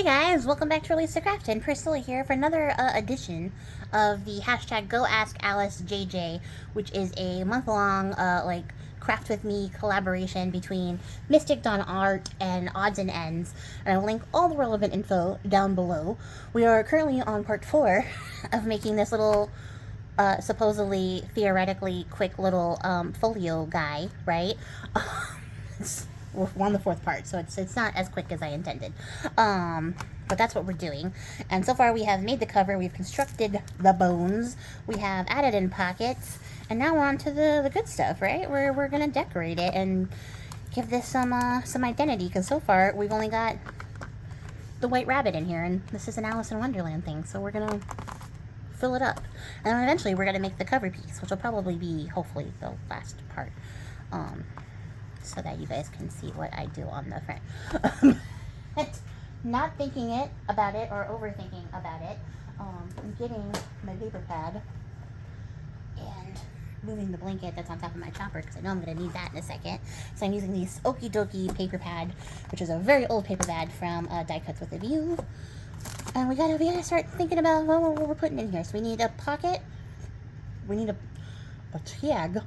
guys, welcome back to releasethecraftin. Priscilla here for another edition of the hashtag GoAskAliceJJ, which is a month-long craft with me collaboration between Mystic Dawn Art and Odds and Ends, and I will link all the relevant info down below. We are currently on part 4 of making this little supposedly theoretically quick little folio guy, right? We're on the 4th part, so it's not as quick as I intended. But that's what we're doing. And so far we have made the cover, we've constructed the bones, we have added in pockets, and now we're on to the good stuff, right? We're gonna decorate it and give this some identity, because so far we've only got the white rabbit in here, and this is an Alice in Wonderland thing, so we're gonna fill it up. And then eventually we're gonna make the cover piece, which will probably be, hopefully, the last part. So that you guys can see what I do on the front. Not thinking about it or overthinking about it, I'm getting my paper pad and moving the blanket that's on top of my chopper because I know I'm going to need that in a second. So I'm using this Okie Dokie paper pad, which is a very old paper pad from Die Cuts with a View. And we gotta start thinking about what we're putting in here. So we need a pocket, we need a tag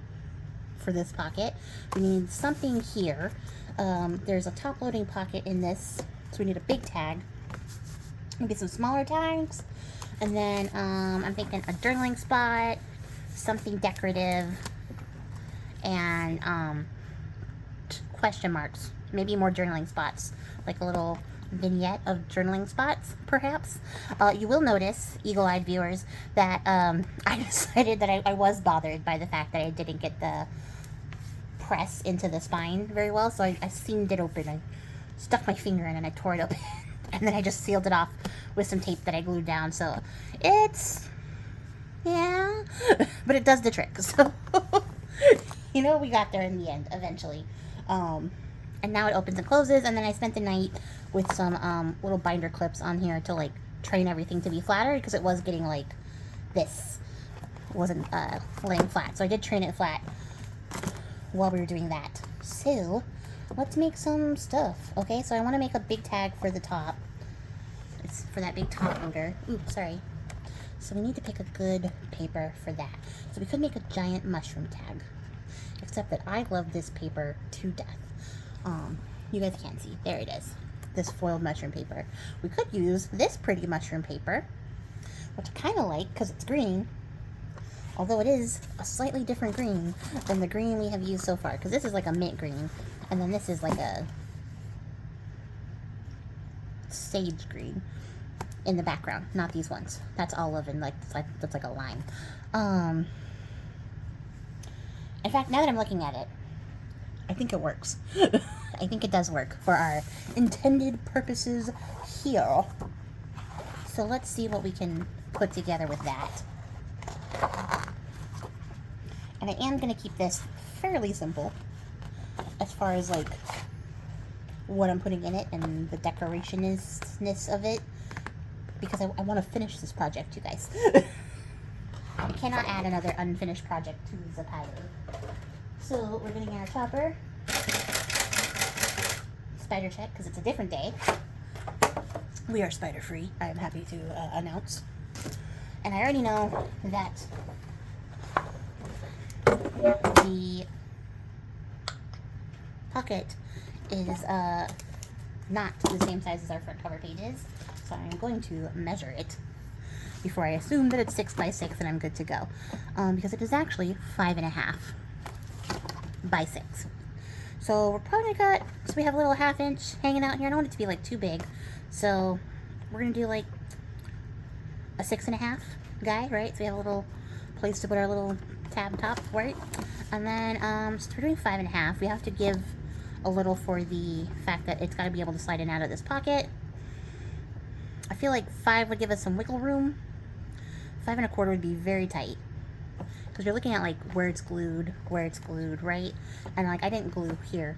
for this pocket. We need something here. There's a top loading pocket in this, so we need a big tag, maybe some smaller tags, and then I'm thinking a journaling spot, something decorative, and question marks, maybe more journaling spots, like a little vignette of journaling spots, perhaps. You will notice, eagle-eyed viewers, that I decided that I was bothered by the fact that I didn't get the press into the spine very well, so I seamed it open. I stuck my finger in and I tore it open, and then I just sealed it off with some tape that I glued down, so it's, yeah, but it does the trick, so, you know, we got there in the end, eventually. And now it opens and closes, and then I spent the night with some little binder clips on here to like train everything to be flatter, because it was getting like this, it wasn't laying flat, so I did train it flat while we were doing that. So let's make some stuff. Okay, so I want to make a big tag for the top. It's for that big top loader. Ooh, sorry. So we need to pick a good paper for that. So we could make a giant mushroom tag, except that I love this paper to death. You guys can't see. There it is. This foiled mushroom paper. We could use this pretty mushroom paper, which I kind of like because it's green, although it is a slightly different green than the green we have used so far, because this is like a mint green, and then this is like a sage green in the background, not these ones. That's olive and that's like a lime. In fact, now that I'm looking at it, I think it works. I think it does work for our intended purposes here. So let's see what we can put together with that. And I am going to keep this fairly simple as far as like what I'm putting in it and the decoration-ness of it, because I want to finish this project, you guys. I cannot add another unfinished project to the pile. So we're getting our chopper. Spider check, because it's a different day. We are spider free, I am happy to announce. And I already know that the pocket is not the same size as our front cover page is, so I'm going to measure it before I assume that it's 6 by 6 and I'm good to go, because it is actually 5.5 by 6. So we're probably so we have a little 1/2 inch hanging out here. I don't want it to be like too big, so we're gonna do like a 6.5 guy, right? So we have a little place to put our little tab top, right? And then so we're doing 5.5. We have to give a little for the fact that it's got to be able to slide in and out of this pocket. I feel like 5 would give us some wiggle room. 5 1/4 would be very tight, because you're looking at like where it's glued, right? And like I didn't glue here,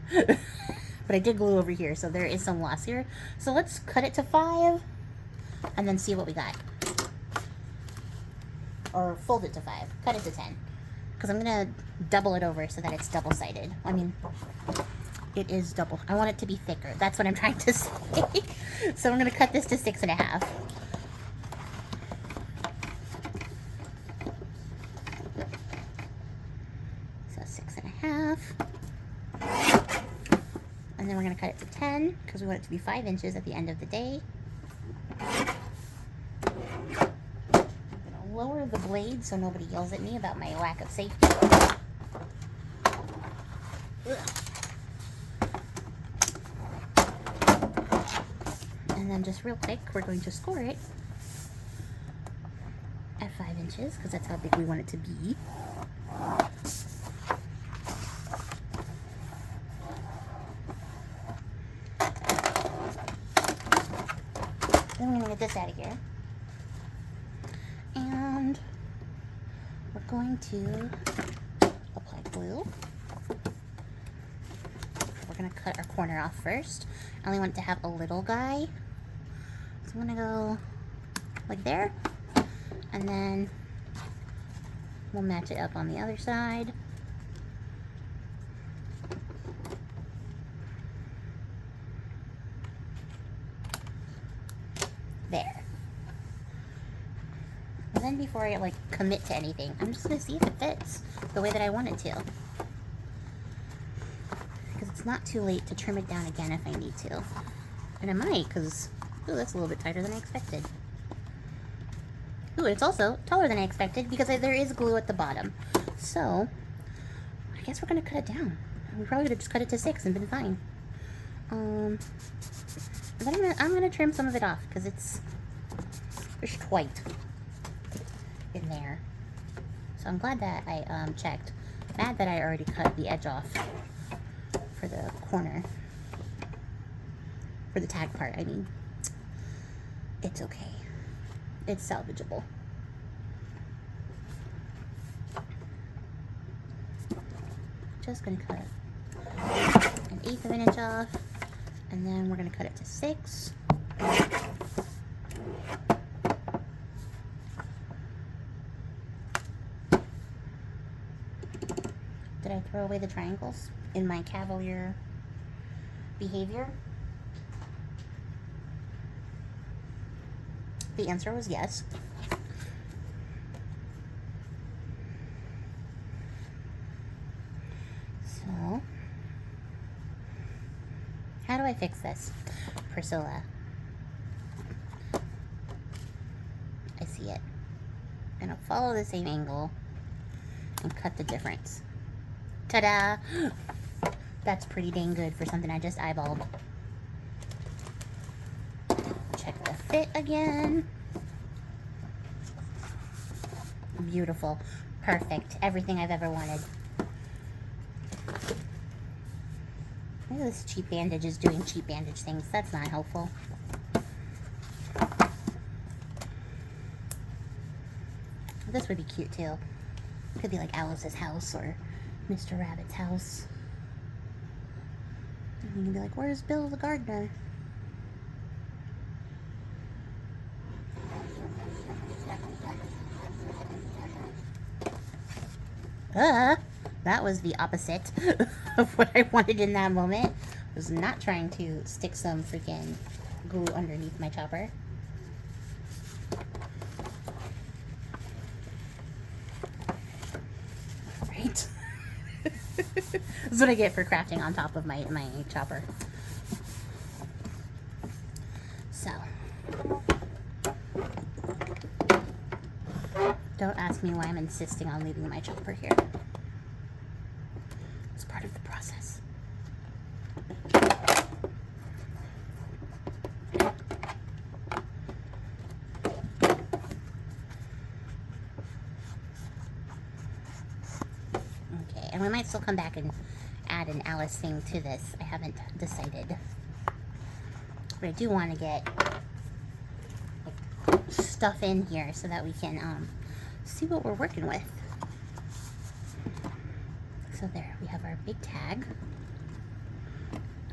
but I did glue over here, so there is some loss here. So let's cut it to 5 and then see what we got. Or fold it to 5, cut it to 10, because I'm gonna double it over so that it's double-sided. I mean, it is double. I want it to be thicker. That's what I'm trying to say. So I'm going to cut this to 6.5. So 6.5. And then we're going to cut it to 10 because we want it to be 5 inches at the end of the day. I'm going to lower the blade so nobody yells at me about my lack of safety. Ugh. And then just real quick, we're going to score it at 5 inches because that's how big we want it to be. Then we're going to get this out of here. And we're going to apply glue. We're going to cut our corner off first. I only want it to have a little guy. So I'm going to go like there. And then we'll match it up on the other side. There. And then before I like commit to anything, I'm just going to see if it fits the way that I want it to. Because it's not too late to trim it down again if I need to. And I might, because, ooh, that's a little bit tighter than I expected. Ooh, it's also taller than I expected because there is glue at the bottom. So, I guess we're going to cut it down. We probably could have just cut it to 6 and been fine. But I'm gonna trim some of it off because there's white in there. So I'm glad that I checked. Mad that I already cut the edge off for the corner. For the tag part, I mean. It's okay. It's salvageable. Just gonna cut 1/8 of an inch off, and then we're gonna cut it to 6. Did I throw away the triangles in my cavalier behavior? The answer was yes. So, how do I fix this? Priscilla. I see it. I'm gonna follow the same angle and cut the difference. Ta-da! That's pretty dang good for something I just eyeballed. Check the fit again. Beautiful. Perfect. Everything I've ever wanted. Maybe this cheap bandage is doing cheap bandage things. That's not helpful. This would be cute too. Could be like Alice's house or Mr. Rabbit's house. And you can be like, where's Bill the gardener? That was the opposite of what I wanted in that moment. I was not trying to stick some freaking glue underneath my chopper. Right? That's what I get for crafting on top of my chopper. So, don't ask me why I'm insisting on leaving my chopper here. It's part of the process. Okay, and we might still come back and add an Alice thing to this. I haven't decided. But I do want to get like, stuff in here so that we can see what we're working with. So there, we have our big tag.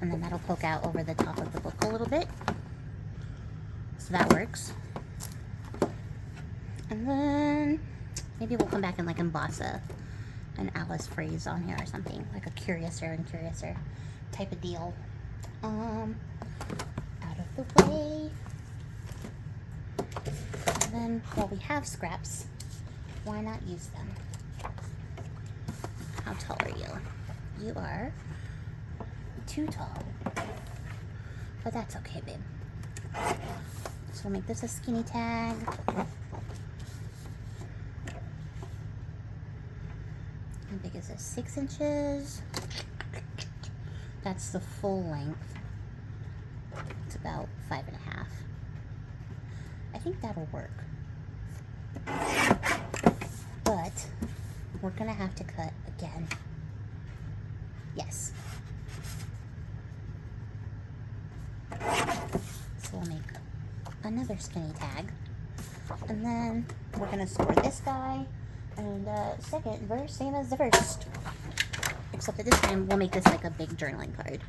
And then that'll poke out over the top of the book a little bit. So that works. And then maybe we'll come back and like emboss an Alice phrase on here or something. Like a curiouser and curiouser. type of deal. Out of the way. And then, while we have scraps, why not use them? How tall are you? You are too tall. But that's okay, babe. So we'll make this a skinny tag. How big is this? 6 inches. That's the full length. It's about 5.5. I think that'll work. But we're gonna have to cut again. Yes. So we'll make another skinny tag. And then we're gonna score this guy. And second verse, same as the first. Except that this time we'll make this like a big journaling card.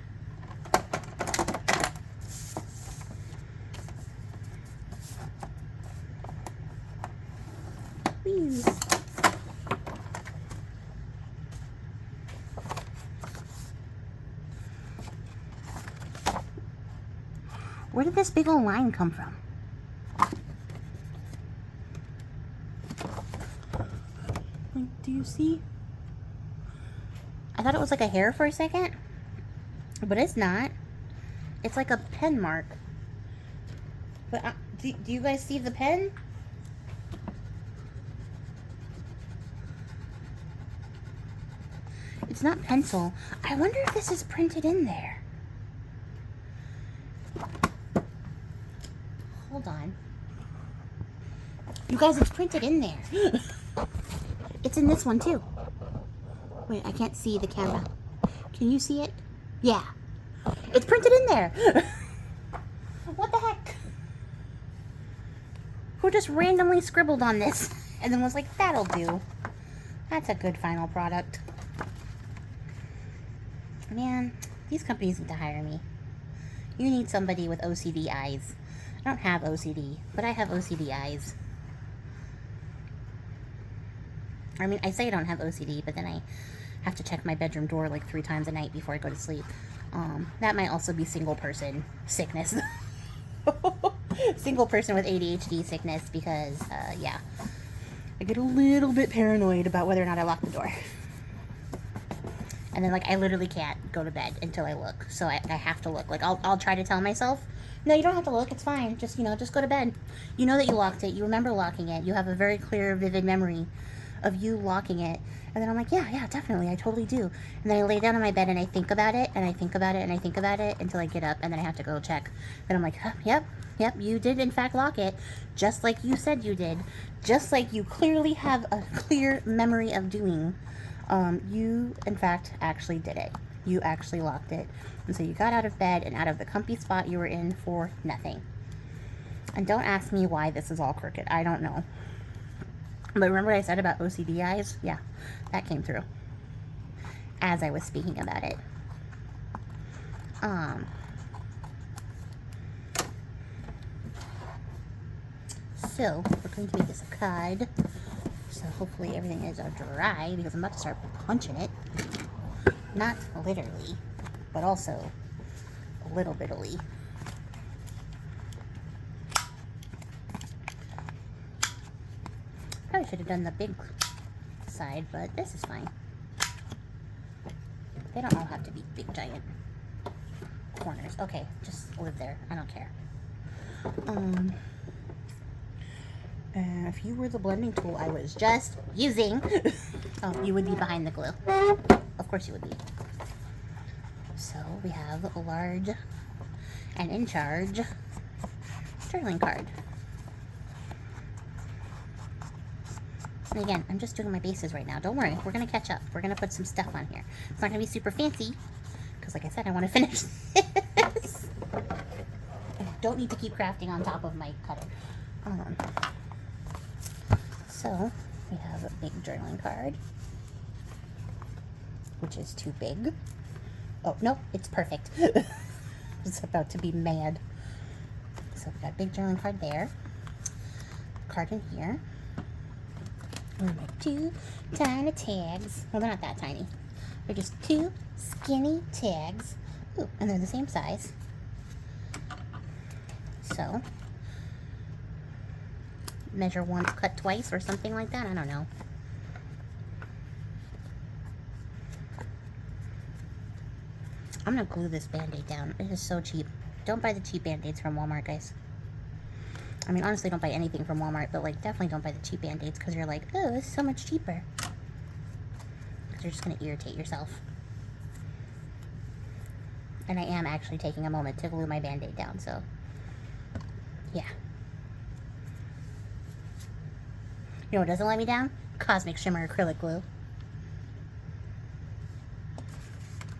Whee. Where did this big old line come from? Do you see? I thought it was like a hair for a second, but it's not. It's like a pen mark. But do you guys see the pen? It's not pencil. I wonder if this is printed in there. Hold on. You guys, it's printed in there. It's in this one too. Wait, I can't see the camera. Can you see it? Yeah. It's printed in there. What the heck? Who just randomly scribbled on this and then was like, that'll do. That's a good final product. Man, these companies need to hire me. You need somebody with OCD eyes. I don't have OCD, but I have OCD eyes. I mean, I say I don't have OCD, but then I have to check my bedroom door like 3 times a night before I go to sleep. That might also be single person sickness. Single person with ADHD sickness because, yeah. I get a little bit paranoid about whether or not I lock the door. And then, like, I literally can't go to bed until I look. So I have to look. Like, I'll try to tell myself, no, you don't have to look. It's fine. Just, you know, just go to bed. You know that you locked it. You remember locking it. You have a very clear, vivid memory of you locking it. And then I'm like, yeah, definitely. I totally do. And then I lay down on my bed and I think about it, and I think about it, and I think about it until I get up, and then I have to go check. Then I'm like, huh, yep, you did in fact lock it, just like you said you did. Just like you clearly have a clear memory of doing. You, in fact, actually did it. You actually locked it. And so you got out of bed and out of the comfy spot you were in for nothing. And don't ask me why this is all crooked. I don't know. But remember what I said about OCD eyes? Yeah, that came through as I was speaking about it. So, we're going to make this a card. So hopefully everything is dry, because I'm about to start punching it. Not literally, but also a little bitly. Probably should have done the big side, but this is fine. They don't all have to be big, giant corners. Okay, just live there. I don't care. If you were the blending tool I was just using, oh, you would be behind the glue. Of course you would be. So we have a large and in charge journaling card. And again, I'm just doing my bases right now. Don't worry, we're going to catch up. We're going to put some stuff on here. It's not going to be super fancy, because like I said, I want to finish this. I don't need to keep crafting on top of my cutter. So, we have a big journaling card, which is too big. Oh, no, it's perfect. It's about to be mad. So, we got a big journaling card there. Card in here. We have 2 tiny tags. Well, they're not that tiny. They're just 2 skinny tags Ooh, and they're the same size. So, measure once, cut twice, or something like that. I don't know. I'm gonna glue this Band-Aid down. It is so cheap. Don't buy the cheap Band-Aids from Walmart, guys. I mean, honestly, don't buy anything from Walmart, but, like, definitely don't buy the cheap Band-Aids because you're like, oh, this is so much cheaper. Because you're just gonna irritate yourself. And I am actually taking a moment to glue my Band-Aid down, so, yeah. You know what doesn't let me down? Cosmic Shimmer acrylic glue.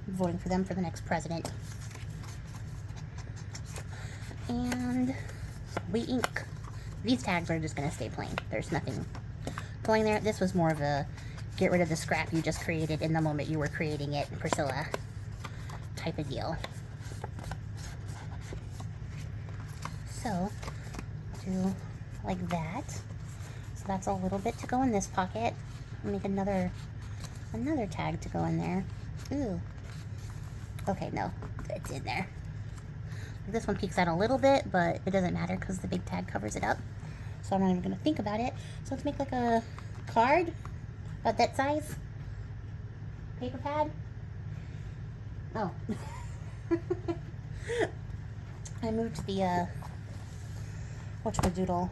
Voting for them for the next president. And we ink. These tags are just going to stay plain. There's nothing going there. This was more of a get rid of the scrap you just created in the moment you were creating it, Priscilla, type of deal. So, do like that. So that's a little bit to go in this pocket. I'll make another tag to go in there. Ooh. Okay, no, it's in there. This one peeks out a little bit, but it doesn't matter because the big tag covers it up. So I'm not even going to think about it. So let's make like a card about that size. Paper pad. Oh. I moved the, whatchamadoodle.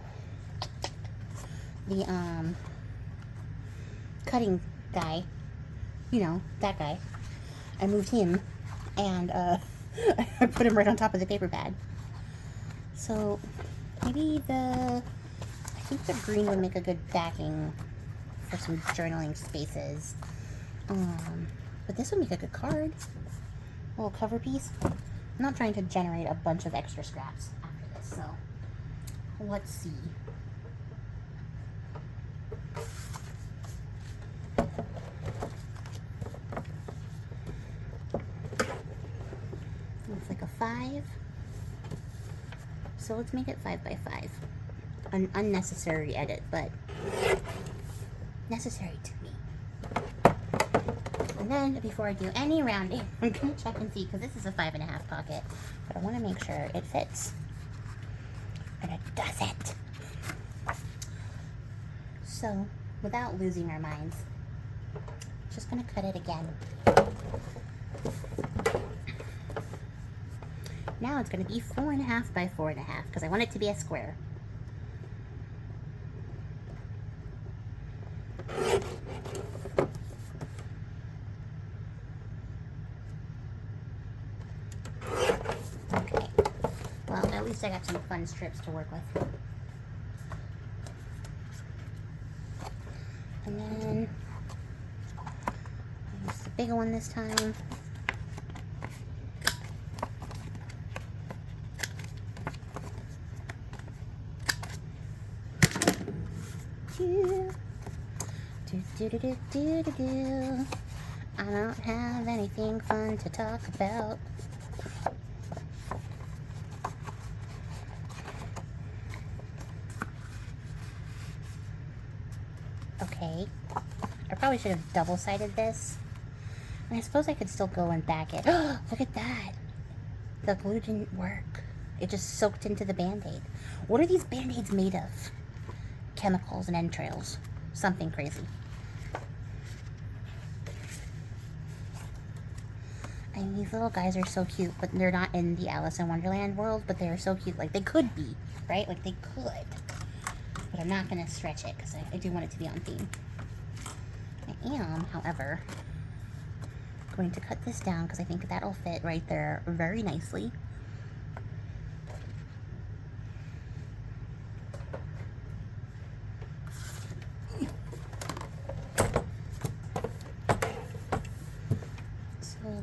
The, cutting guy. You know, that guy. I moved him. And I put him right on top of the paper pad. So maybe I think the green would make a good backing for some journaling spaces. But this would make a good card. A little cover piece. I'm not trying to generate a bunch of extra scraps after this, so let's see. Looks like a 5. So let's make it 5 by 5. An unnecessary edit, but necessary to me. And then before I do any rounding, I'm gonna check and see because this is a 5.5 pocket, but I want to make sure it fits, and it doesn't. So without losing our minds, just gonna cut it again. Now it's going to be 4.5 by 4.5 because I want it to be a square. Okay. Well, at least I got some fun strips to work with. And then I'll use the bigger one this time. I don't have anything fun to talk about. Okay. I probably should have double-sided this. And I suppose I could still go and back it. Look at that. The glue didn't work. It just soaked into the Band-Aid. What are these Band-Aids made of? Chemicals and entrails. Something crazy. I mean, these little guys are so cute, but they're not in the Alice in Wonderland world, but they are so cute. Like, they could be, right? Like, they could. But I'm not going to stretch it, because I do want it to be on theme. I am, however, going to cut this down, because I think that'll fit right there very nicely.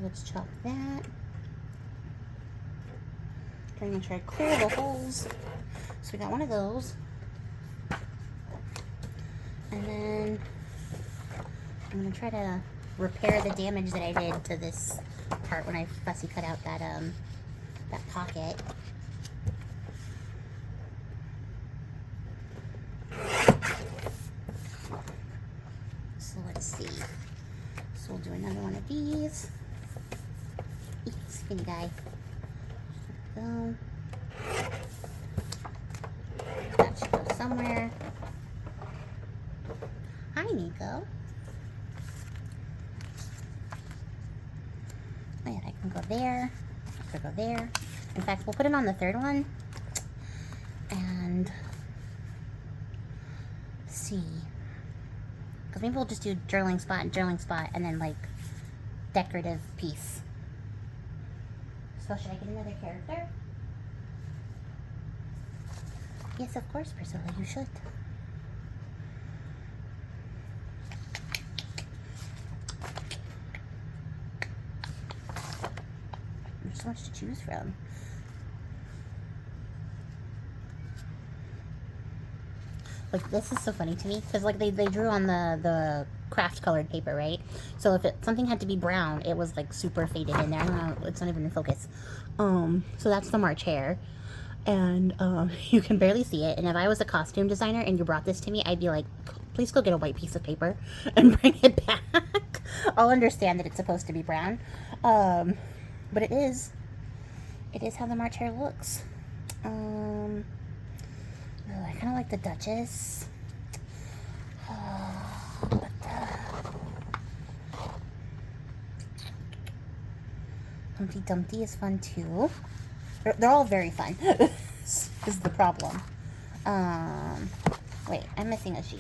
Let's chop that. Trying to make sure I clear the holes. So we got one of those. And then I'm going to try to repair the damage that I did to this part when I fussy cut out that pocket. So let's see. So we'll do another one of these. Easy. Skinny guy. Go. That should go somewhere. Hi, Nico. Oh yeah, I can go there. I could go there. In fact, we'll put it on the third one. And see. Because maybe we'll just do journaling spot, and then like decorative piece. So should I get another character? Yes, of course, Priscilla, you should. There's so much to choose from. Like, this is so funny to me, because like they drew on the craft colored paper, right? So if something had to be brown, it was like super faded in there. I don't know, it's not even in focus. So that's the March hare. And you can barely see it. And if I was a costume designer and you brought this to me, I'd be like, please go get a white piece of paper and bring it back. I'll understand that it's supposed to be brown. But it is how the March hare looks. Oh, I kind of like the Duchess. But Humpty Dumpty is fun too. They're all very fun. Is the problem. Wait, I'm missing a sheet.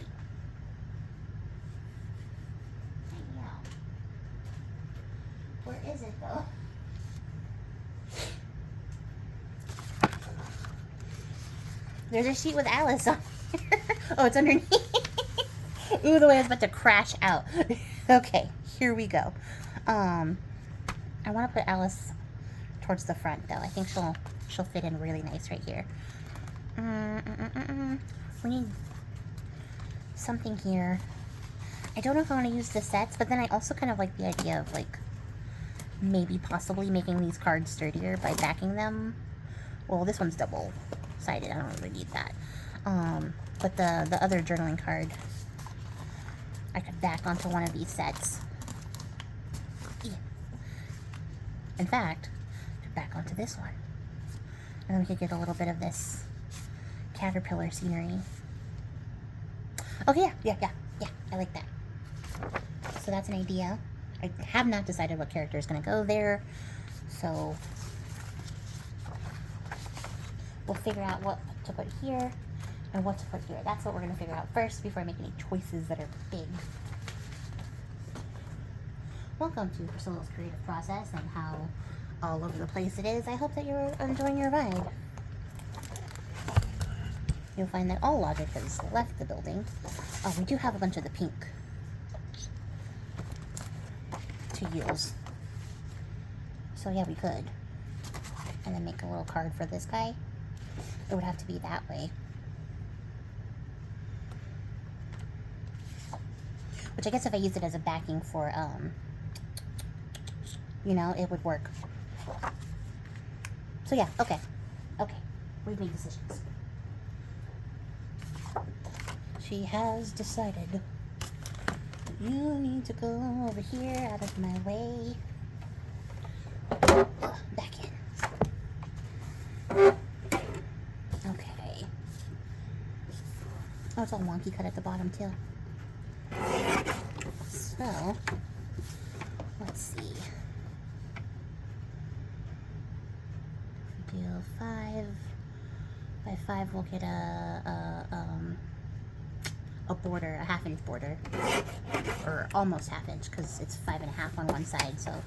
Where is it though? There's a sheet with Alice on here. Oh, it's underneath. Ooh, the way I was about to crash out. Okay, here we go. I want to put Alice towards the front though. I think she'll fit in really nice right here. We need something here. I don't know if I want to use the sets, but then I also kind of like the idea of like maybe possibly making these cards sturdier by backing them. Well, this one's double-sided. I don't really need that. But the other journaling card I could back onto one of these sets. Yeah. In fact, back onto this one. And then we could get a little bit of this caterpillar scenery. Okay, yeah, I like that. So that's an idea. I have not decided what character is going to go there, so we'll figure out what to put here and what to put here. That's what we're going to figure out first before I make any choices that are big. Welcome to Priscilla's creative process and how all over the place it is. I hope that you're enjoying your ride. You'll find that all logic has left the building. Oh, we do have a bunch of the pink to use. So yeah, we could. And then make a little card for this guy. It would have to be that way. Which I guess if I used it as a backing for, you know, it would work. So yeah, okay. Okay, we've made decisions. She has decided. You need to go over here, out of my way. Back in. Okay. Oh, it's all wonky cut at the bottom too. So, let's see. Do 5 by 5. We'll get a border, a 1/2 inch border, or almost 1/2 inch because it's 5.5 on one side. So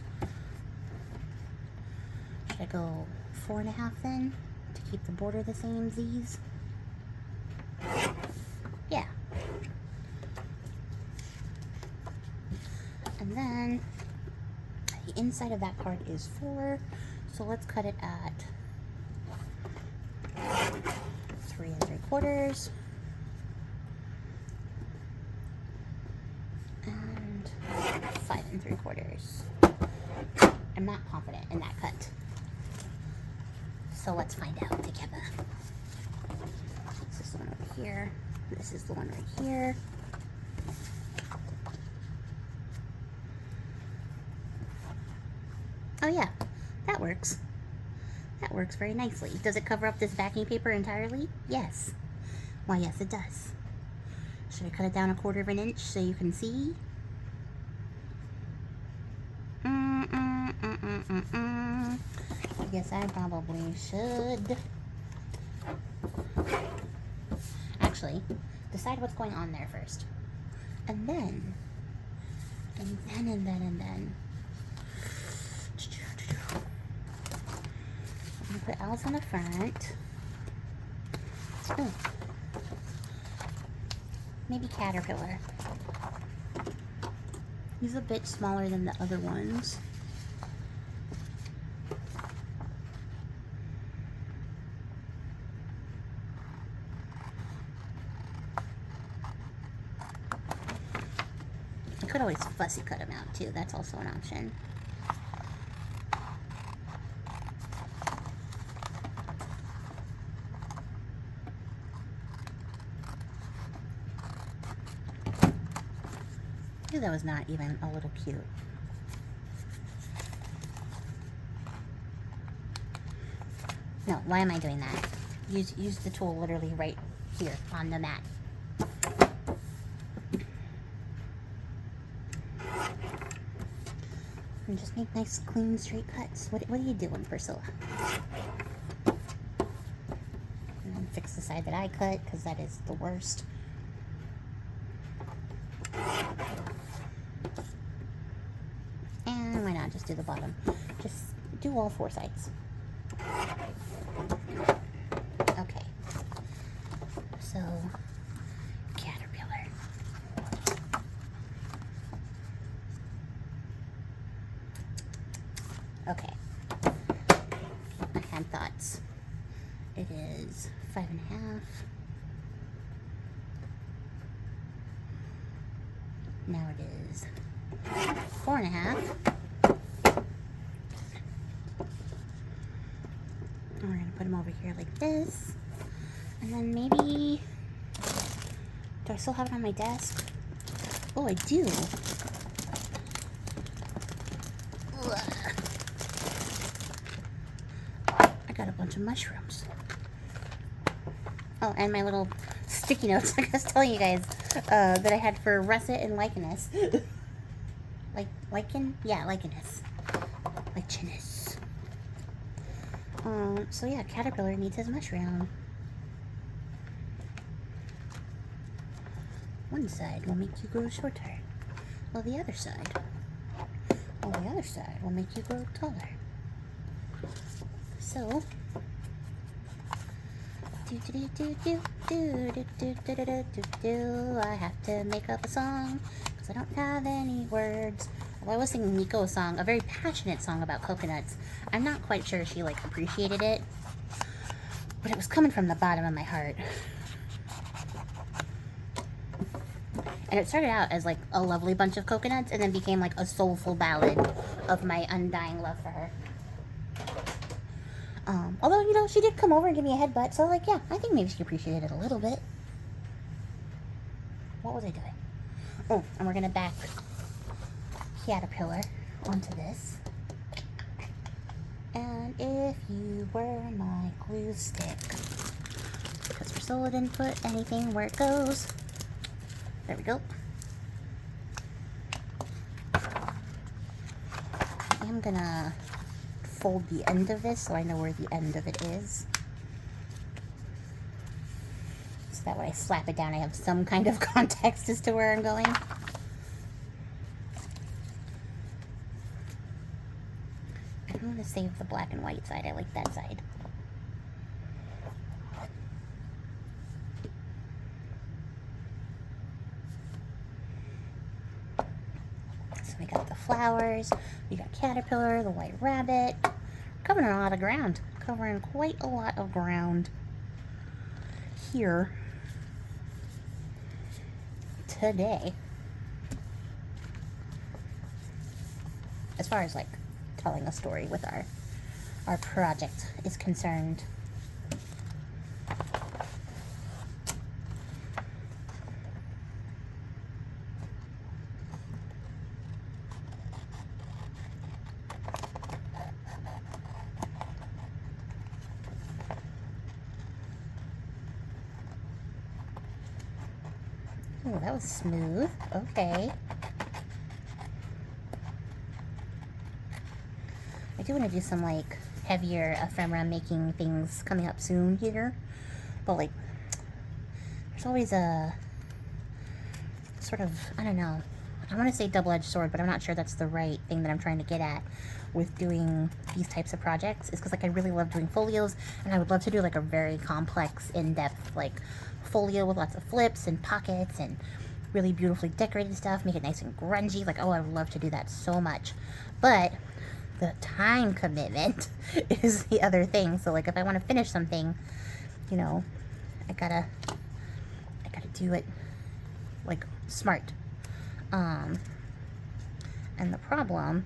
should I go 4.5 then to keep the border the same as these? Yeah. And then the inside of that card is 4, so let's cut it at 3 3/4. And 5 3/4. I'm not confident in that cut. So let's find out together. This is the one over here. This is the one right here. Oh yeah, that works. works. That works very nicely. Does it cover up this backing paper entirely? Yes. Why, yes, it does. Should I cut it down 1/4 of an inch so you can see? I guess I probably should. Actually, decide what's going on there first. And then. I'm gonna put Alice on the front. Ooh. Maybe Caterpillar. He's a bit smaller than the other ones. I could always fussy cut him out too, that's also an option. Ew, that was not even a little cute. No, why am I doing that? Use the tool literally right here on the mat. And just make nice, clean, straight cuts. What are you doing, Priscilla? And then fix the side that I cut, because that is the worst. And why not just do the bottom? Just do all 4 sides. Okay. So, Caterpillar. Okay. I had thoughts. It is 5.5. Now it is 4.5. And we're gonna put them over here like this. And then maybe, do I still have it on my desk? Oh, I do. Ugh. I got a bunch of mushrooms. Oh, and my little sticky notes, like I was telling you guys, that I had for russet and lichenous. Lichen? Yeah, lichenous. Lichenous. So yeah, Caterpillar needs his mushroom. One side will make you grow shorter, while the other side will make you grow taller. So, I have to make up a song because I don't have any words. Well, I was singing Nico a song, a very passionate song about coconuts. I'm not quite sure she appreciated it, but it was coming from the bottom of my heart. And it started out as a lovely bunch of coconuts and then became a soulful ballad of my undying love for her. Although, she did come over and give me a headbutt, so yeah, I think maybe she appreciated it a little bit. What was I doing? Oh, and we're gonna back Caterpillar onto this. And if you were my glue stick, because Priscilla didn't put anything where it goes. There we go. I'm gonna fold the end of this so I know where the end of it is. So that when I slap it down, I have some kind of context as to where I'm going. I'm gonna save the black and white side. I like that side. We got the flowers, we got Caterpillar, the white rabbit. Covering a lot of ground. Covering quite a lot of ground here today. As far as telling a story with our project is concerned. Ooh, that was smooth. Okay. I do want to do some, like, heavier ephemera making things coming up soon here. But, like, there's always a sort of, I don't know. I want to say double-edged sword, but I'm not sure that's the right thing that I'm trying to get at with doing these types of projects. Is because, like, I really love doing folios, and I would love to do, like, a very complex, in-depth, like, folio with lots of flips and pockets and really beautifully decorated stuff, make it nice and grungy. Like, oh, I would love to do that so much. But the time commitment is the other thing. So, like, if I want to finish something, you know, I gotta do it, like, smart. And the problem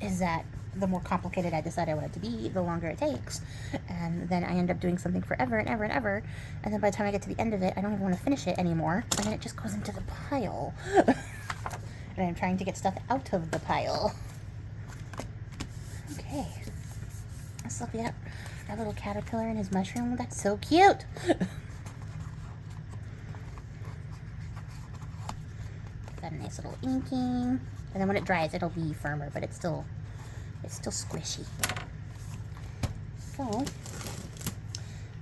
is that the more complicated I decide I want it to be, the longer it takes. And then I end up doing something forever and ever and ever. And then by the time I get to the end of it, I don't even want to finish it anymore. And then it just goes into the pile. And I'm trying to get stuff out of the pile. Okay. Let's look at our little caterpillar and his mushroom. That's so cute. Got a nice little inking. And then when it dries, it'll be firmer, but it's still squishy. So,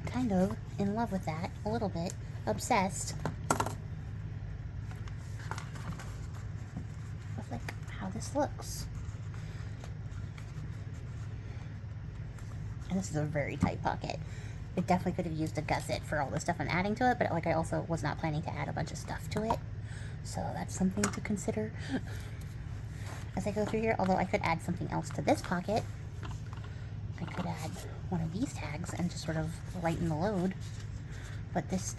kind of in love with that, a little bit, obsessed with, like, how this looks. And this is a very tight pocket. It definitely could have used a gusset for all the stuff I'm adding to it, but, like, I also was not planning to add a bunch of stuff to it. So that's something to consider as I go through here. Although I could add something else to this pocket. I could add one of these tags and just sort of lighten the load. But this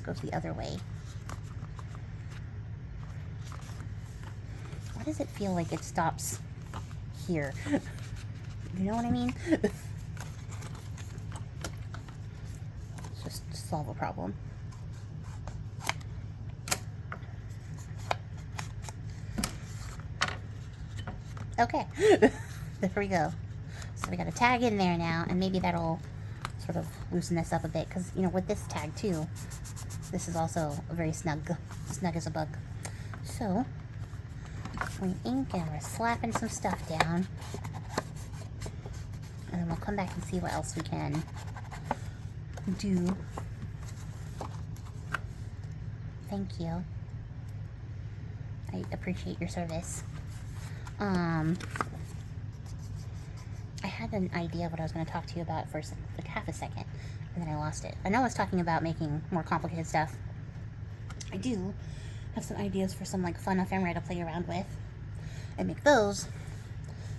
goes the other way. Why does it feel like it stops here? You know what I mean? Let's just solve a problem. Okay, there we go. So we got a tag in there now, and maybe that'll sort of loosen this up a bit, because, you know, with this tag too, this is also very snug as a bug. So, we ink and we're slapping some stuff down, and then we'll come back and see what else we can do. Thank you. I appreciate your service. I had an idea of what I was going to talk to you about for like half a second, and then I lost it. I know I was talking about making more complicated stuff. I do have some ideas for some, like, fun ephemera to play around with and make those.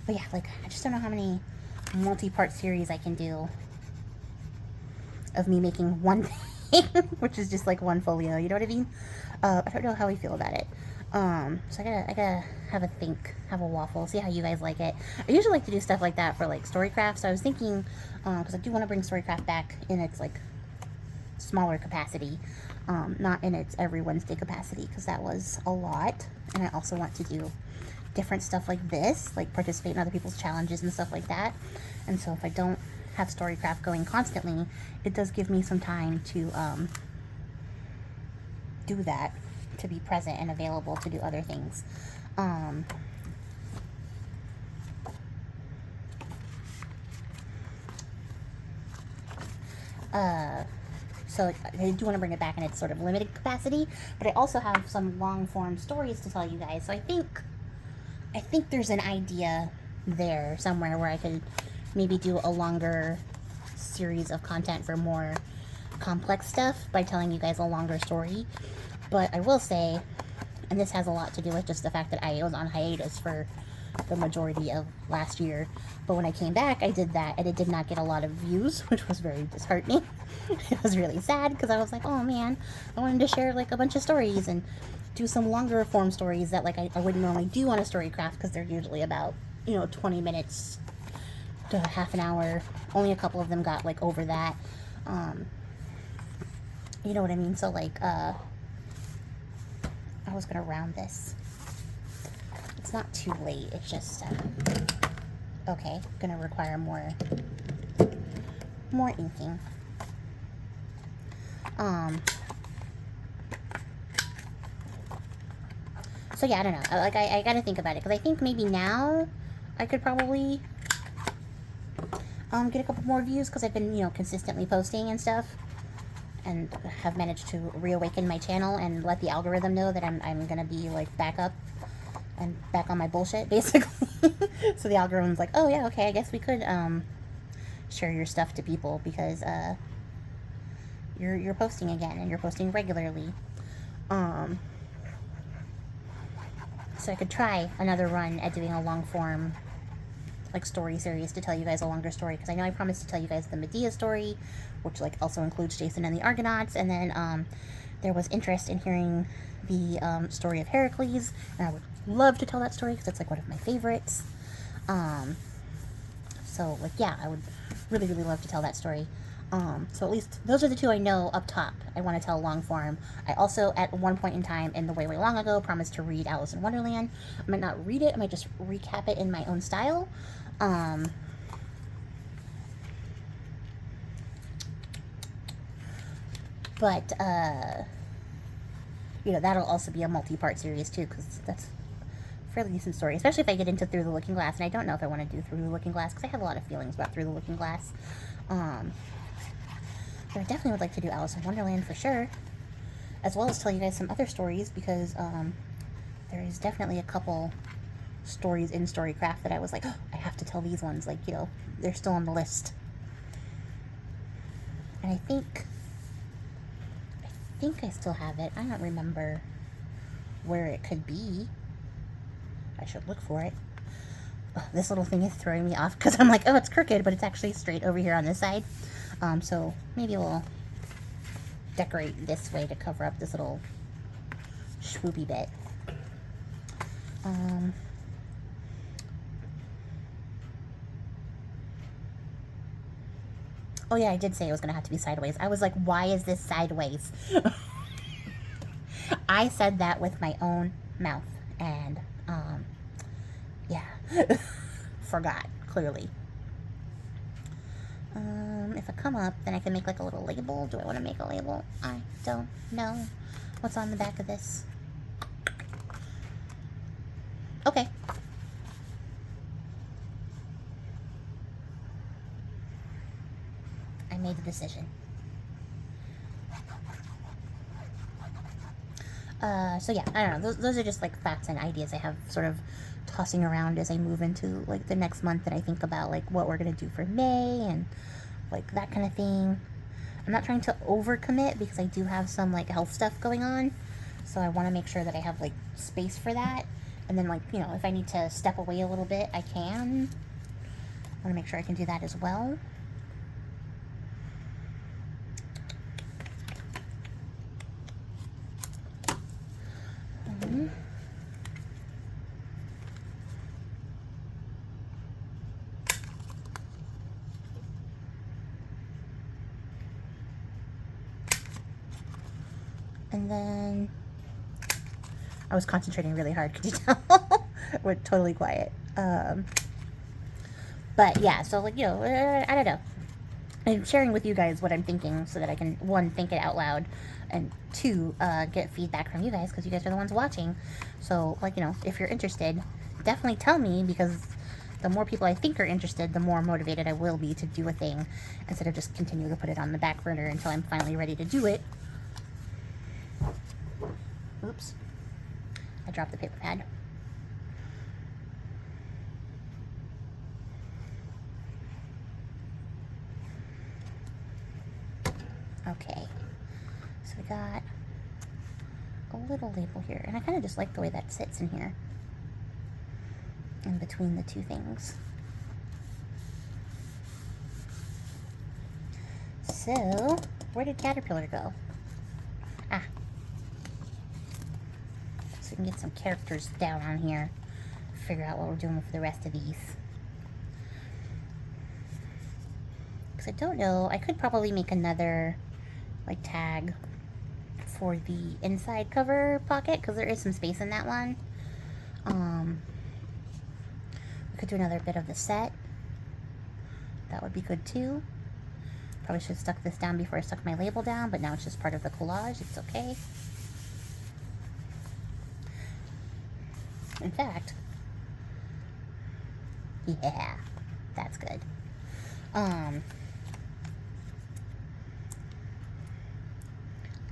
But yeah, like, I just don't know how many multi-part series I can do of me making one thing, which is just like one folio, you know what I mean? I don't know how we feel about it. So I gotta have a waffle, see how you guys like it. I usually like to do stuff like that for, like, Storycraft, so I was thinking, because I do want to bring Storycraft back in its, like, smaller capacity, not in its every Wednesday capacity, because that was a lot, and I also want to do different stuff like this, like participate in other people's challenges and stuff like that. And so if I don't have Storycraft going constantly, it does give me some time to do that, to be present and available to do other things. So I do want to bring it back in its sort of limited capacity, but I also have some long-form stories to tell you guys. So I think there's an idea there somewhere where I could maybe do a longer series of content for more complex stuff by telling you guys a longer story. But I will say, and this has a lot to do with just the fact that I was on hiatus for the majority of last year, but when I came back, I did that, and it did not get a lot of views, which was very disheartening. It was really sad, because I was like, oh man, I wanted to share, like, a bunch of stories and do some longer form stories that, like, I wouldn't normally do on a Storycraft, because they're usually about, 20 minutes to half an hour. Only a couple of them got, like, over that. You know what I mean? So, like, I was gonna round this. It's not too late, it's just, okay, gonna require more inking. So yeah, I don't know. Like, I gotta think about it, because I think maybe now I could probably get a couple more views, because I've been, you know, consistently posting and stuff, and have managed to reawaken my channel and let the algorithm know that I'm gonna be, like, back up and back on my bullshit, basically. So the algorithm's like, oh yeah, okay, I guess we could share your stuff to people, because you're posting again, and you're posting regularly. So I could try another run at doing a long form, like, story series to tell you guys a longer story, because I know I promised to tell you guys the Medea story, which, like, also includes Jason and the Argonauts, and then there was interest in hearing the story of Heracles, and I would love to tell that story, because it's, like, one of my favorites. So, like, yeah, I would really, really love to tell that story. So at least those are the two I know up top I want to tell long form. I also, at one point in time in the way long ago, promised to read Alice in Wonderland. I might not read it, I might just recap it in my own style. But you know, that'll also be a multi-part series too, because that's a fairly decent story, especially if I get into Through the Looking Glass, and I don't know if I want to do Through the Looking Glass, because I have a lot of feelings about Through the Looking Glass. But I definitely would like to do Alice in Wonderland for sure, as well as tell you guys some other stories, because there is definitely a couple stories in Storycraft that I was like, oh, I have to tell these ones, like, you know, they're still on the list. And I think I still have it. I don't remember where it could be. I should look for it. Oh, this little thing is throwing me off, because I'm like, oh, it's crooked, but it's actually straight over here on this side. So maybe we'll decorate this way to cover up this little swoopy bit. Oh yeah, I did say it was going to have to be sideways. I was like, why is this sideways? I said that with my own mouth, and yeah, forgot, clearly. If I come up, then I can make like a little label. Do I want to make a label? I don't know. What's on the back of this? Okay. I made the decision. So yeah, I don't know. Those are just like thoughts and ideas I have sort of tossing around as I move into like the next month, and I think about like what we're gonna do for May and like that kind of thing. I'm not trying to overcommit, because I do have some like health stuff going on, so I want to make sure that I have like space for that. And then, like, you know, if I need to step away a little bit, I can. I want to make sure I can do that as well. And then I was concentrating really hard, could you tell? We're totally quiet. But yeah, so like, you know, I don't know. I'm sharing with you guys what I'm thinking so that I can, one, think it out loud, and two, get feedback from you guys, because you guys are the ones watching. So, like, you know, if you're interested, definitely tell me, because the more people I think are interested, the more motivated I will be to do a thing, instead of just continue to put it on the back burner until I'm finally ready to do it. Oops. I dropped the paper pad. Okay. So we got a little label here, and I kind of just like the way that sits in here, in between the two things. So, where did Caterpillar go? Ah. So we can get some characters down on here, figure out what we're doing for the rest of these. Because I don't know, I could probably make another, like, tag for the inside cover pocket, because there is some space in that one. We could do another bit of the set. That would be good too. Probably should have stuck this down before I stuck my label down, but now it's just part of the collage. It's okay. In fact, yeah, that's good.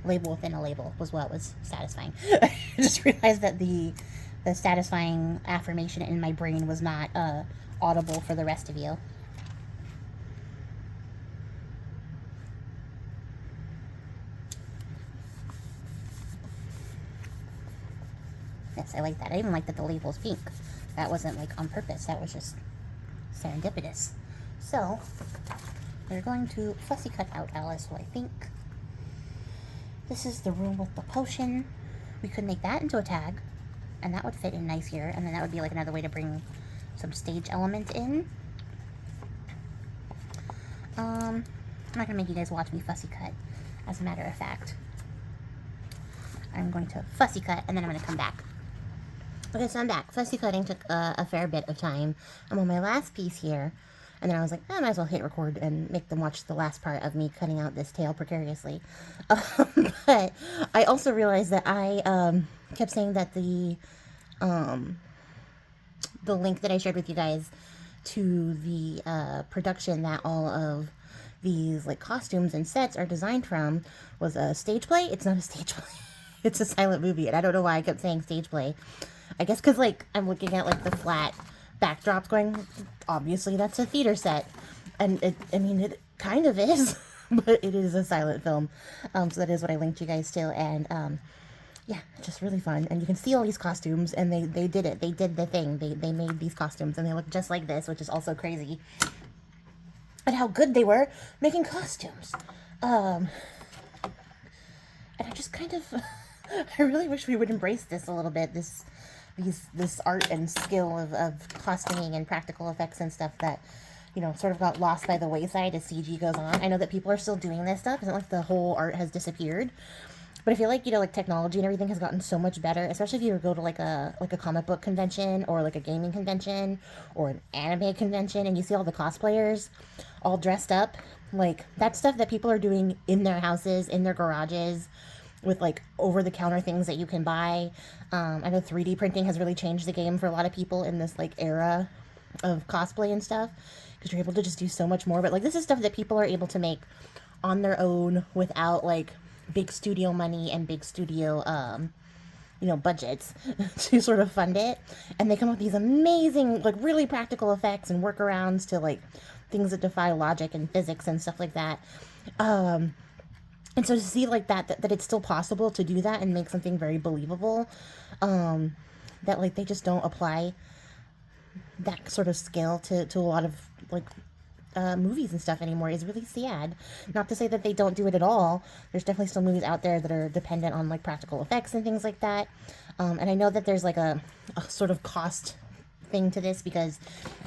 Label within a label was what was satisfying. I just realized that the satisfying affirmation in my brain was not audible for the rest of you. Yes, I like that. I even like that the label's pink. That wasn't like on purpose. That was just serendipitous. So, we're going to fussy cut out Alice, who I think this is the room with the potion. We could make that into a tag, and that would fit in nice here, and then that would be like another way to bring some stage element in. I'm not gonna make you guys watch me fussy cut, as a matter of fact. I'm going to fussy cut, and then I'm gonna come back. Okay, so I'm back. Fussy cutting took a fair bit of time. I'm on my last piece here, and then I was like, I might as well hit record and make them watch the last part of me cutting out this tail precariously. But I also realized that I kept saying that the link that I shared with you guys to the production that all of these like costumes and sets are designed from was a stage play. It's not a stage play. It's a silent movie, and I don't know why I kept saying stage play. I guess because, like, I'm looking at, like, the flat backdrops going, obviously that's a theater set. And, it kind of is, but it is a silent film. So that is what I linked you guys to. And, yeah, just really fun. And you can see all these costumes, and they did it. They did the thing. They made these costumes, and they look just like this, which is also crazy. And how good they were making costumes. And I just kind of... I really wish we would embrace this a little bit, this art and skill of costuming and practical effects and stuff that, you know, sort of got lost by the wayside as CG goes on. I know that people are still doing this stuff. It's not like the whole art has disappeared. But I feel like, you know, like technology and everything has gotten so much better, especially if you go to like a comic book convention or like a gaming convention or an anime convention and you see all the cosplayers all dressed up. Like, that's stuff that people are doing in their houses, in their garages, with like over-the-counter things that you can buy. I know 3D printing has really changed the game for a lot of people in this like era of cosplay and stuff, because you're able to just do so much more. But like, this is stuff that people are able to make on their own without like big studio money and big studio you know, budgets to sort of fund it. And they come up with these amazing, like, really practical effects and workarounds to like things that defy logic and physics and stuff like that. And so to see like that it's still possible to do that and make something very believable, that like they just don't apply that sort of skill to a lot of like movies and stuff anymore is really sad. Not to say that they don't do it at all. There's definitely still movies out there that are dependent on like practical effects and things like that. And I know that there's like a sort of cost thing to this, because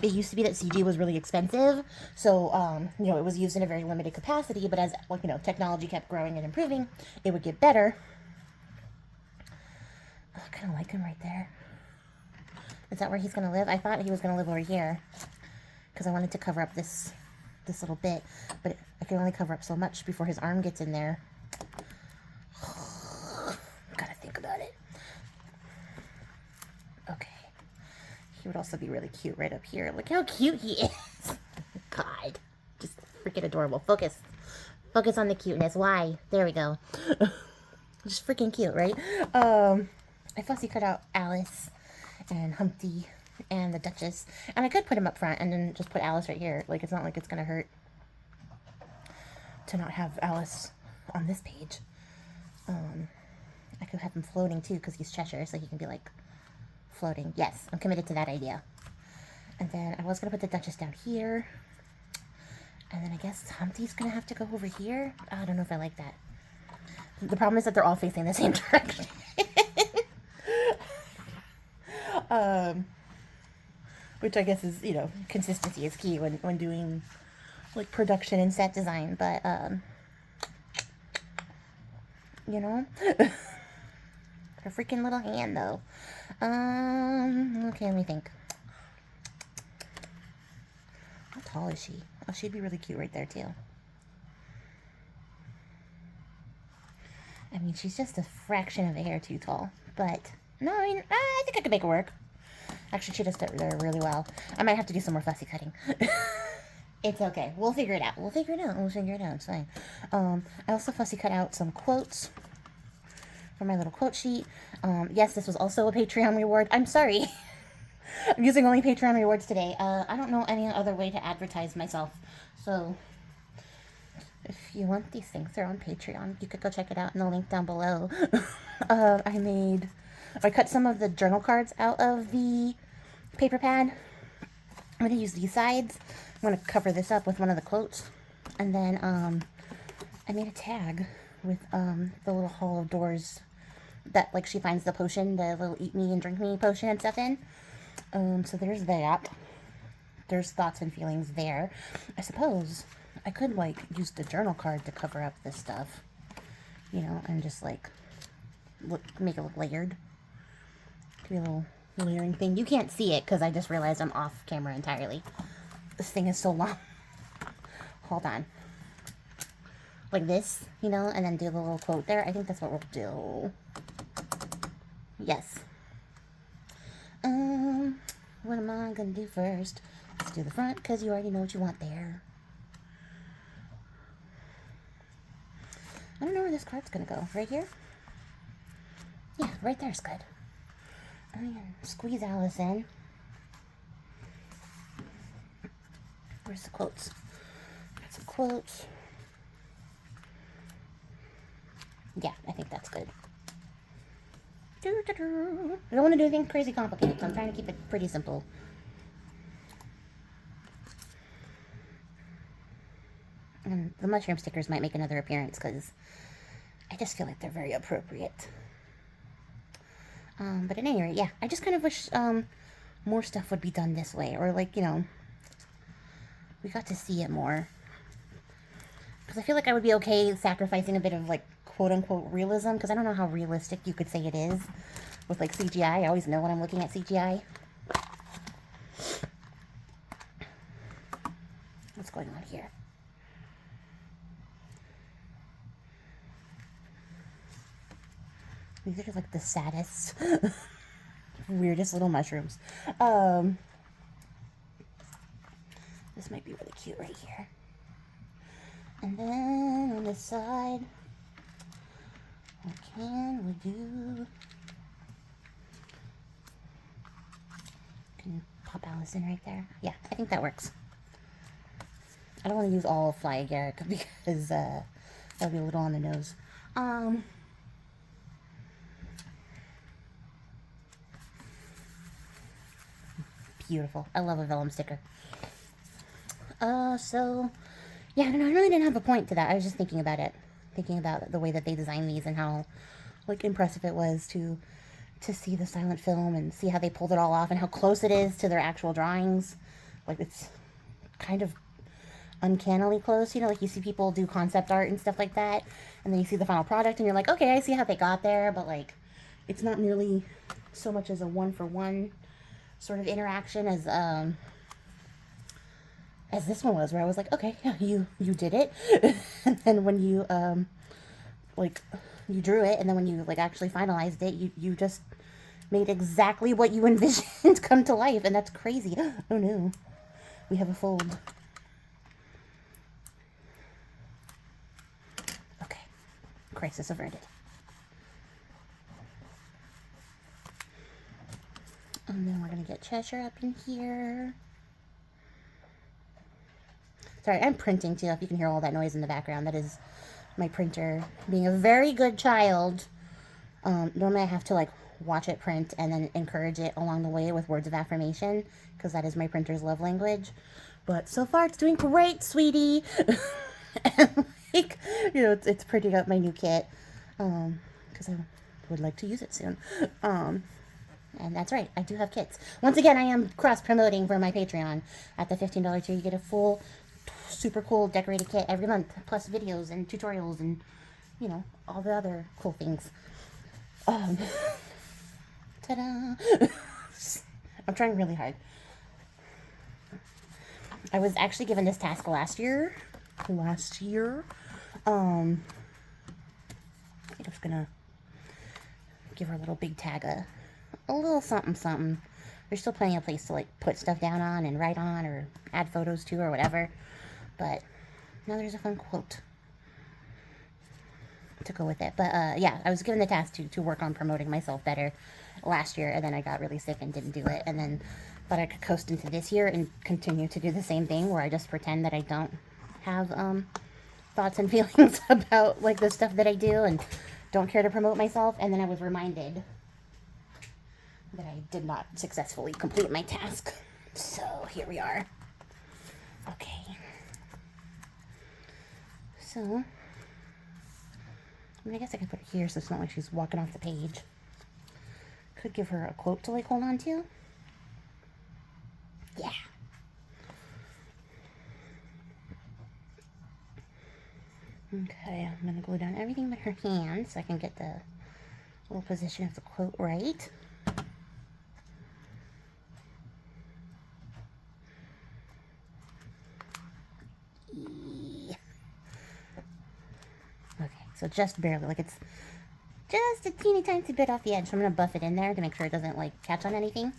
it used to be that CG was really expensive, so you know, it was used in a very limited capacity, but as, like, you know, technology kept growing and improving, it would get better. I kind of like him right there. Is that where he's gonna live? I thought he was gonna live over here because I wanted to cover up this little bit, but I can only cover up so much before his arm gets in there. Gotta think about it. Okay. He would also be really cute right up here. Look how cute he is. God. Just freaking adorable. Focus. Focus on the cuteness. Why? There we go. Just freaking cute, right? I fussy cut out Alice and Humpty and the Duchess. And I could put him up front and then just put Alice right here. Like, it's not like it's going to hurt to not have Alice on this page. I could have him floating too, because he's Cheshire, so he can be like floating. Yes, I'm committed to that idea. And then I was going to put the Duchess down here. And then I guess Humpty's going to have to go over here. I don't know if I like that. The problem is that they're all facing the same direction. Which I guess is, you know, consistency is key when doing like production and set design. But, you know, a freaking little hand though. Okay, let me think. How tall is she? Oh, she'd be really cute right there too. mean, she's just a fraction of a hair too tall. But, no, I mean, I think I could make it work. Actually, she does it really well. I might have to do some more fussy cutting. It's okay. We'll figure it out. We'll figure it out. It's fine. I also fussy cut out some quotes for my little quote sheet. Yes, this was also a Patreon reward. I'm sorry. I'm using only Patreon rewards today. I don't know any other way to advertise myself. So, if you want these things, they're on Patreon. You could go check it out in the link down below. I cut some of the journal cards out of the paper pad. I'm going to use these sides. I'm going to cover this up with one of the quotes. And then, I made a tag with, the little hall of doors that, like, she finds the potion, the little eat me and drink me potion and stuff in. So there's that. There's thoughts and feelings there. I suppose I could, like, use the journal card to cover up this stuff. You know, and just, like, make it look layered. Could be a little layering thing. You can't see it because I just realized I'm off camera entirely. This thing is so long. Hold on. Like this, you know, and then do the little quote there. I think that's what we'll do. Yes. What am I gonna do first? Let's do the front because you already know what you want there. I don't know where this card's gonna go. Right here? Yeah, right there's good. I'm gonna squeeze Alice in. Where's the quotes? Got some quotes. Yeah, I think that's good. I don't want to do anything crazy complicated, so I'm trying to keep it pretty simple. And the mushroom stickers might make another appearance because I just feel like they're very appropriate. But at any rate, yeah, I just kind of wish more stuff would be done this way, or like, you know, we got to see it more. Because I feel like I would be okay sacrificing a bit of, like, quote-unquote realism, because I don't know how realistic you could say it is with, like, CGI. I always know when I'm looking at CGI. What's going on here? These are just, like, the saddest, weirdest little mushrooms. This might be really cute right here. And then on this side, what can we do? Can pop Alice in right there. Yeah, I think that works. I don't want to use all of Fly Agaric because that would be a little on the nose. Beautiful. I love a vellum sticker. So, yeah, I don't know, I really didn't have a point to that. I was just thinking about it. Thinking about the way that they designed these and how, like, impressive it was to see the silent film and see how they pulled it all off and how close it is to their actual drawings. Like, it's kind of uncannily close, you know, like you see people do concept art and stuff like that, and then you see the final product and you're like, okay, I see how they got there, but, like, it's not nearly so much as a one-for-one sort of interaction as this one was, where I was like, okay, yeah, you did it. And then when you, like, you drew it, and then when you, like, actually finalized it, you just made exactly what you envisioned come to life, and that's crazy. Oh, no. We have a fold. Okay. Crisis averted. And then we're going to get Cheshire up in here. Sorry, I'm printing too, if you can hear all that noise in the background. That is my printer being a very good child. Normally I have to, like, watch it print and then encourage it along the way with words of affirmation, because that is my printer's love language. But so far it's doing great, sweetie. And, like, you know, it's printing up my new kit, because I would like to use it soon. And that's right, I do have kits. Once again, I am cross-promoting for my Patreon. At the $15 tier, you get a full, super cool decorated kit every month, plus videos and tutorials and, you know, all the other cool things. Ta-da! I'm trying really hard. I was actually given this task last year. I think it was gonna give her a little big tag, a little something something. There's still plenty of place to like put stuff down on and write on or add photos to or whatever. But now there's a fun quote to go with it. But yeah, I was given the task to work on promoting myself better last year, and then I got really sick and didn't do it, and then thought I could coast into this year and continue to do the same thing where I just pretend that I don't have thoughts and feelings about like the stuff that I do and don't care to promote myself. And then I was reminded that I did not successfully complete my task. So here we are. Okay. So, I mean, I guess I could put it here so it's not like she's walking off the page. Could give her a quote to like hold on to. Yeah. Okay, I'm going to glue down everything but her hand so I can get the little position of the quote right. Okay, so just barely, like it's just a teeny tiny bit off the edge. So I'm going to buff it in there to make sure it doesn't like catch on anything.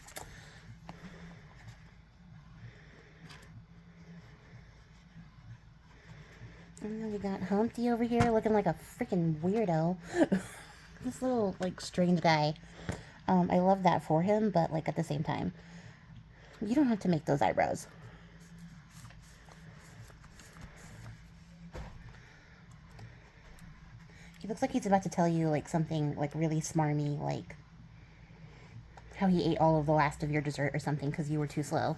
And then we got Humpty over here looking like a freaking weirdo. This little, like, strange guy. I love that for him, but, like, at the same time, you don't have to make those eyebrows. He looks like he's about to tell you, like, something, like, really smarmy, like, how he ate all of the last of your dessert or something because you were too slow.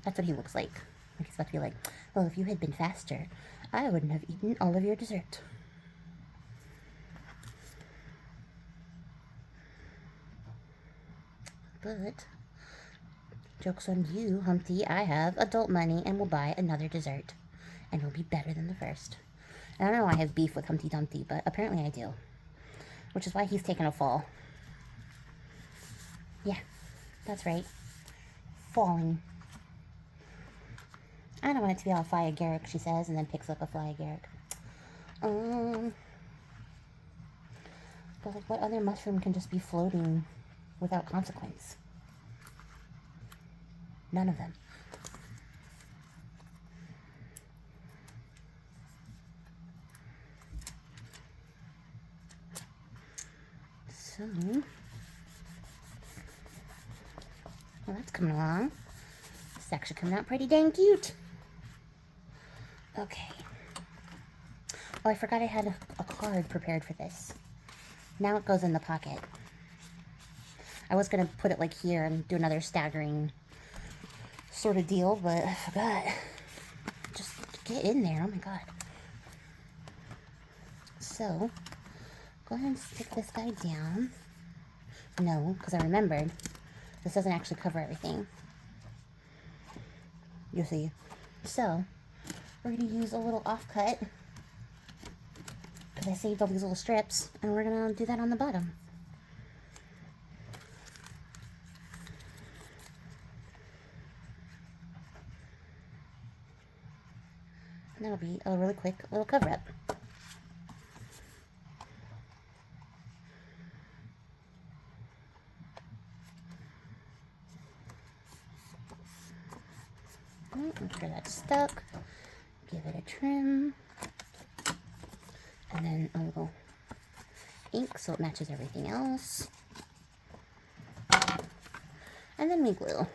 That's what he looks like. Like, he's about to be like, well, if you had been faster, I wouldn't have eaten all of your dessert. But, joke's on you, Humpty. I have adult money and will buy another dessert. And it'll be better than the first. And I don't know why I have beef with Humpty Dumpty, but apparently I do. Which is why he's taken a fall. Yeah, that's right. Falling. I don't want it to be all fly agaric, she says, and then picks up a fly agaric. But like, what other mushroom can just be floating without consequence? None of them. So, well, that's coming along. It's actually coming out pretty dang cute. Okay. Oh, I forgot I had a card prepared for this. Now it goes in the pocket. I was going to put it like here and do another staggering sort of deal, but I forgot. Just get in there. Oh my god. So, go ahead and stick this guy down. No, because I remembered this doesn't actually cover everything. You'll see. So, we're going to use a little offcut because I saved all these little strips, and we're going to do that on the bottom. And that'll be a really quick little cover-up. Make sure that's stuck. Give it a trim. And then a little ink so it matches everything else. And then we glue.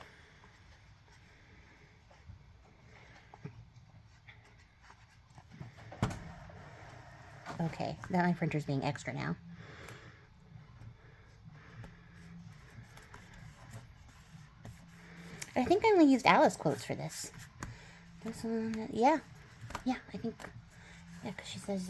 Okay, now my printer's being extra now. I think I only used Alice quotes for this. This one, yeah, I think, yeah, because she says,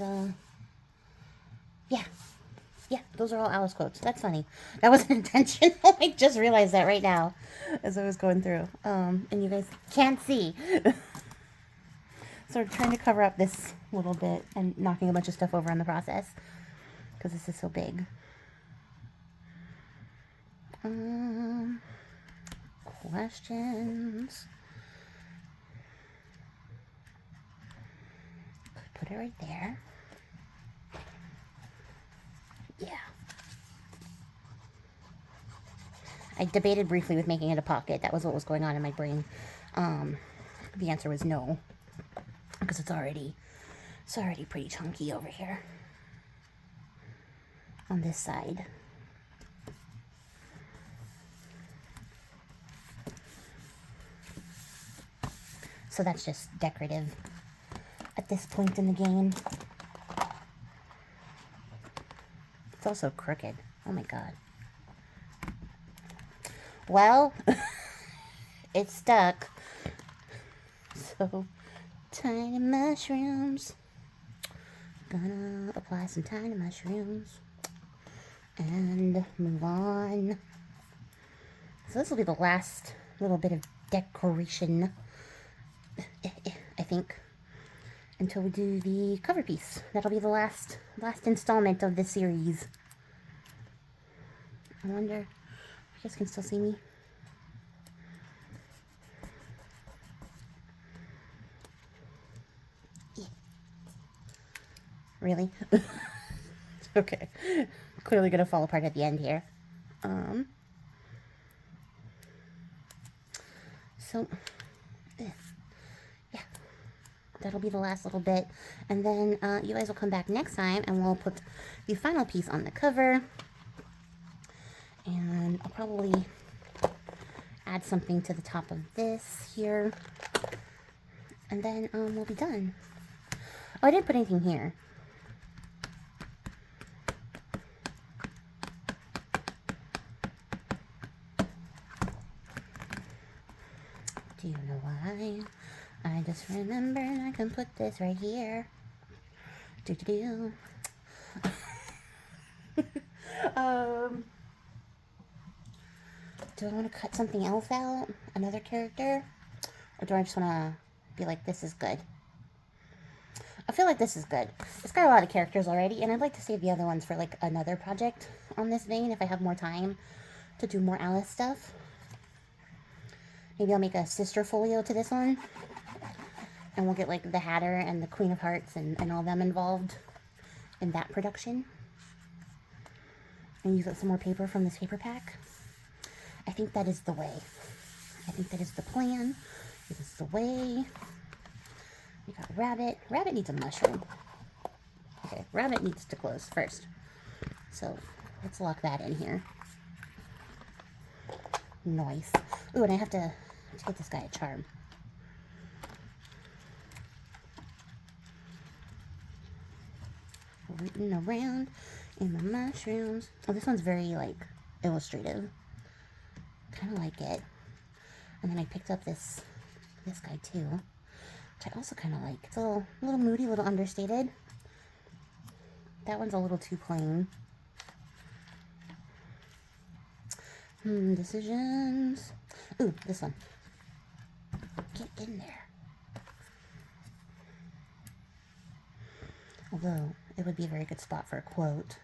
yeah, those are all Alice quotes. That's funny. That wasn't intentional. I just realized that right now as I was going through. And you guys can't see. So I'm trying to cover up this little bit and knocking a bunch of stuff over in the process because this is so big. Questions? Put it right there. I debated briefly with making it a pocket. That was what was going on in my brain. The answer was no, because it's already pretty chunky over here on this side. So that's just decorative at this point in the game. It's also crooked. Oh my god. Well, it's stuck. So, tiny mushrooms. Gonna apply some tiny mushrooms and move on. So this will be the last little bit of decoration, I think, until we do the cover piece. That'll be the last installment of this series. I wonder if you guys can still see me. Really? Okay. Clearly gonna fall apart at the end here. So, yeah. That'll be the last little bit. And then you guys will come back next time and we'll put the final piece on the cover. And I'll probably add something to the top of this here. And then we'll be done. Oh, I didn't put anything here. Do you know why? I just remembered I can put this right here. Do. Do I want to cut something else out? Another character? Or do I just want to be like, this is good? I feel like this is good. It's got a lot of characters already, and I'd like to save the other ones for like another project on this vein if I have more time to do more Alice stuff. Maybe I'll make a sister folio to this one. And we'll get like the Hatter and the Queen of Hearts and all them involved in that production. And use up some more paper from this paper pack. I think that is the way. I think that is the plan. It is the way. We got Rabbit. Rabbit needs a mushroom. Okay, Rabbit needs to close first. So let's lock that in here. Nice. Ooh, and I have to get this guy a charm. Rooting around in the mushrooms. Oh, this one's very, like, illustrative. Kind of like it. And then I picked up this guy, too. Which I also kind of like. It's a little moody, a little understated. That one's a little too plain. Decisions. Ooh, this one. Get in there. Although, it would be a very good spot for a quote.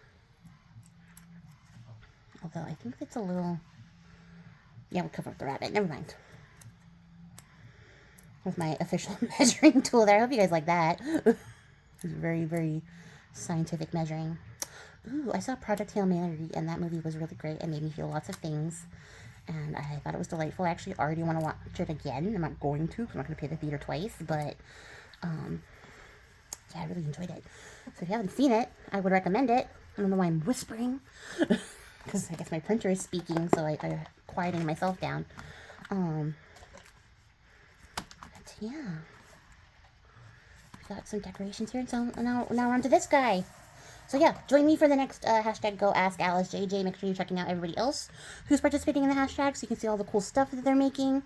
Although, I think it's a little... Yeah, we'll cover up the rabbit. Never mind. With my official measuring tool there. I hope you guys like that. It's very, very scientific measuring. Ooh, I saw Project Hail Mary, and that movie was really great. It made me feel lots of things. And I thought it was delightful. I actually already want to watch it again. I'm not going to, because I'm not going to pay the theater twice. But, yeah, I really enjoyed it. So if you haven't seen it, I would recommend it. I don't know why I'm whispering. Because I guess my printer is speaking, so I'm quieting myself down. But yeah. We got some decorations here. So now we're on to this guy. So yeah, join me for the next hashtag Go Ask Alice JJ. Make sure you're checking out everybody else who's participating in the hashtag so you can see all the cool stuff that they're making.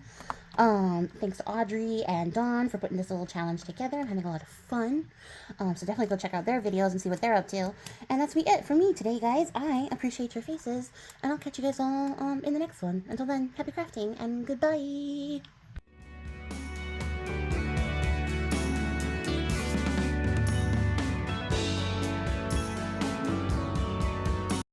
Thanks to Audrey and Dawn for putting this little challenge together. I'm having a lot of fun. So definitely go check out their videos and see what they're up to. And that's it for me today, guys. I appreciate your faces, and I'll catch you guys all in the next one. Until then, happy crafting and goodbye.